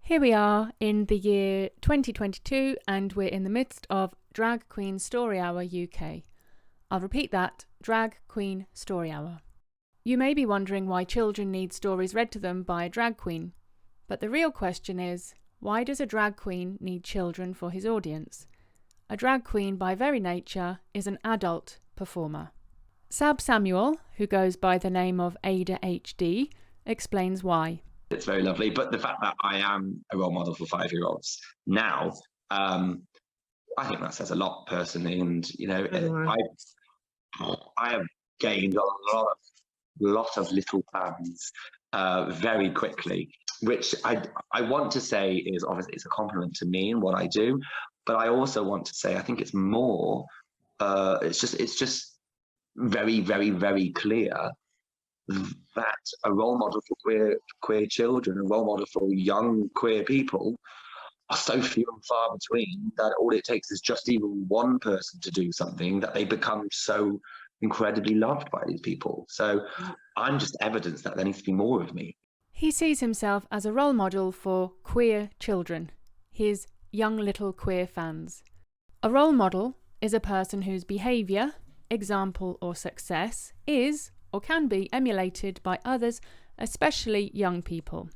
Here we are in the year 2022 and we're in the midst of Drag Queen Story Hour UK. I'll repeat that, Drag Queen Story Hour. You may be wondering why children need stories read to them by a drag queen, but the real question is, why does a drag queen need children for his audience? A drag queen by very nature is an adult performer. Sab Samuel, who goes by the name of Ada HD, explains why. It's very lovely, but the fact that I am a role model for 5-year-olds now, I think that says a lot personally. And I have gained a lot of little fans very quickly, which I want to say is obviously it's a compliment to me and what I do, but I also want to say I think it's more. It's just very, very, very clear that a role model for queer children, a role model for young queer people, are so few and far between that all it takes is just even one person to do something that they become so incredibly loved by these people. So I'm just evidence that there needs to be more of me. He sees himself as a role model for queer children, his young little queer fans. A role model is a person whose behaviour, example or success is or can be emulated by others, especially young people.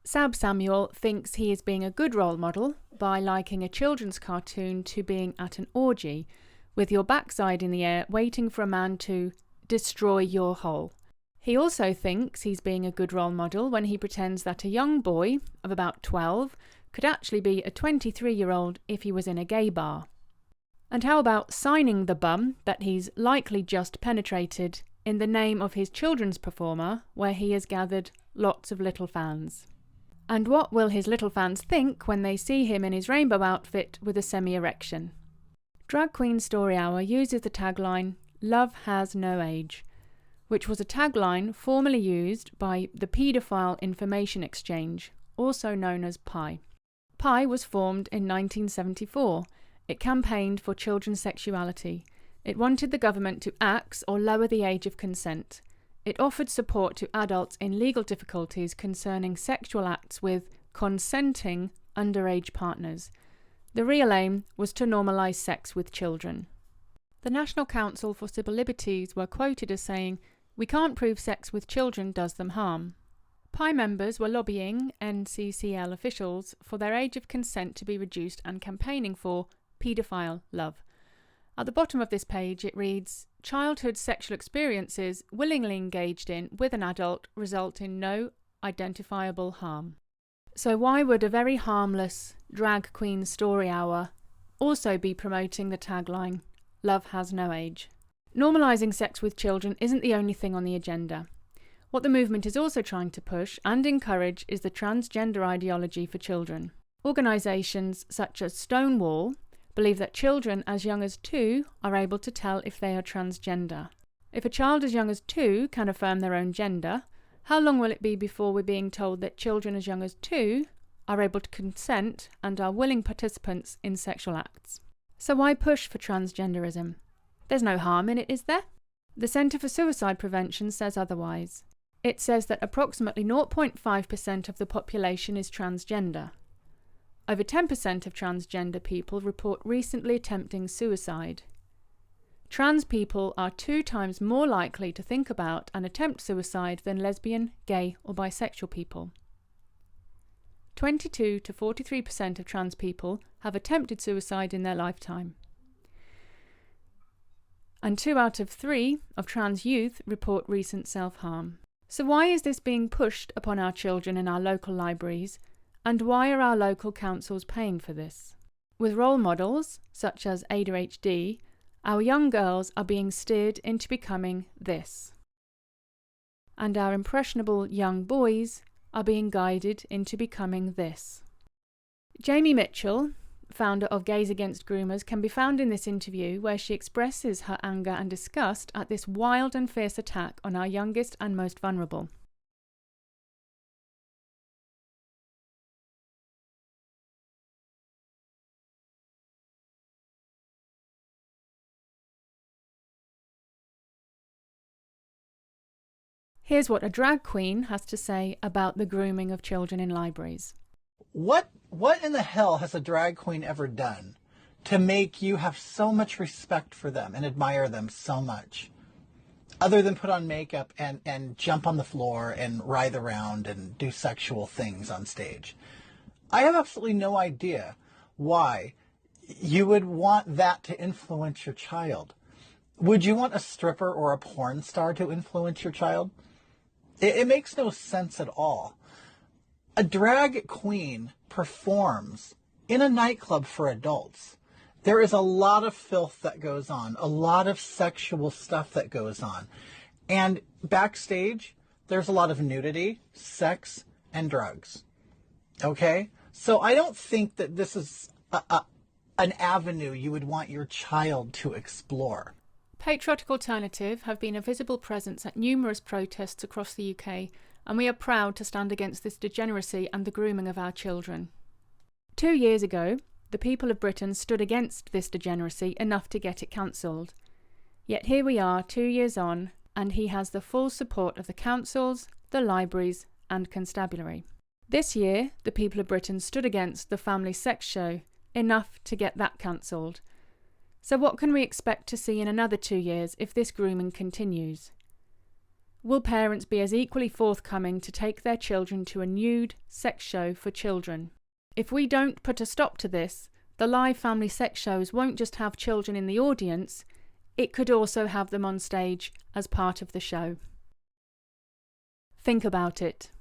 Sab Samuel thinks he is being a good role model by liking a children's cartoon to being at an orgy, with your backside in the air waiting for a man to destroy your hole. He also thinks he's being a good role model when he pretends that a young boy of about 12 could actually be a 23-year-old if he was in a gay bar. And how about signing the bum that he's likely just penetrated in the name of his children's performer, where he has gathered lots of little fans? And what will his little fans think when they see him in his rainbow outfit with a semi-erection? Drag Queen Story Hour uses the tagline, "Love has no age," which was a tagline formerly used by the Paedophile Information Exchange, also known as PI. PI was formed in 1974. It campaigned for children's sexuality. It wanted the government to axe or lower the age of consent. It offered support to adults in legal difficulties concerning sexual acts with consenting underage partners. The real aim was to normalise sex with children. The National Council for Civil Liberties were quoted as saying, "We can't prove sex with children does them harm." PI members were lobbying NCCL officials for their age of consent to be reduced and campaigning for paedophile love. At the bottom of this page it reads, "Childhood sexual experiences willingly engaged in with an adult result in no identifiable harm." So why would a very harmless Drag Queen Story Hour also be promoting the tagline, "Love has no age"? Normalising sex with children isn't the only thing on the agenda. What the movement is also trying to push and encourage is the transgender ideology for children. Organisations such as Stonewall believe that children as young as 2 are able to tell if they are transgender. If a child as young as 2 can affirm their own gender, how long will it be before we're being told that children as young as 2 are able to consent and are willing participants in sexual acts? So why push for transgenderism? There's no harm in it, is there? The Centre for Suicide Prevention says otherwise. It says that approximately 0.5% of the population is transgender. Over 10% of transgender people report recently attempting suicide. Trans people are 2 times more likely to think about and attempt suicide than lesbian, gay or bisexual people. 22 to 43% of trans people have attempted suicide in their lifetime. And 2 out of 3 of trans youth report recent self-harm. So why is this being pushed upon our children in our local libraries? And why are our local councils paying for this? With role models, such as Ada HD, our young girls are being steered into becoming this. And our impressionable young boys are being guided into becoming this. Jamie Mitchell, founder of Gays Against Groomers, can be found in this interview where she expresses her anger and disgust at this wild and fierce attack on our youngest and most vulnerable. Here's what a drag queen has to say about the grooming of children in libraries. What in the hell has a drag queen ever done to make you have so much respect for them and admire them so much? Other than put on makeup and jump on the floor and writhe around and do sexual things on stage. I have absolutely no idea why you would want that to influence your child. Would you want a stripper or a porn star to influence your child? It makes no sense at all. A drag queen performs in a nightclub for adults. There is a lot of filth that goes on, a lot of sexual stuff that goes on. And backstage, there's a lot of nudity, sex, and drugs. Okay? So I don't think that this is an avenue you would want your child to explore. Patriotic Alternative have been a visible presence at numerous protests across the UK, and we are proud to stand against this degeneracy and the grooming of our children. 2 years ago, the people of Britain stood against this degeneracy enough to get it cancelled. Yet here we are 2 years on, and he has the full support of the councils, the libraries, and constabulary. This year, the people of Britain stood against the family sex show enough to get that cancelled. So what can we expect to see in another 2 years if this grooming continues? Will parents be as equally forthcoming to take their children to a nude sex show for children? If we don't put a stop to this, the live family sex shows won't just have children in the audience, it could also have them on stage as part of the show. Think about it.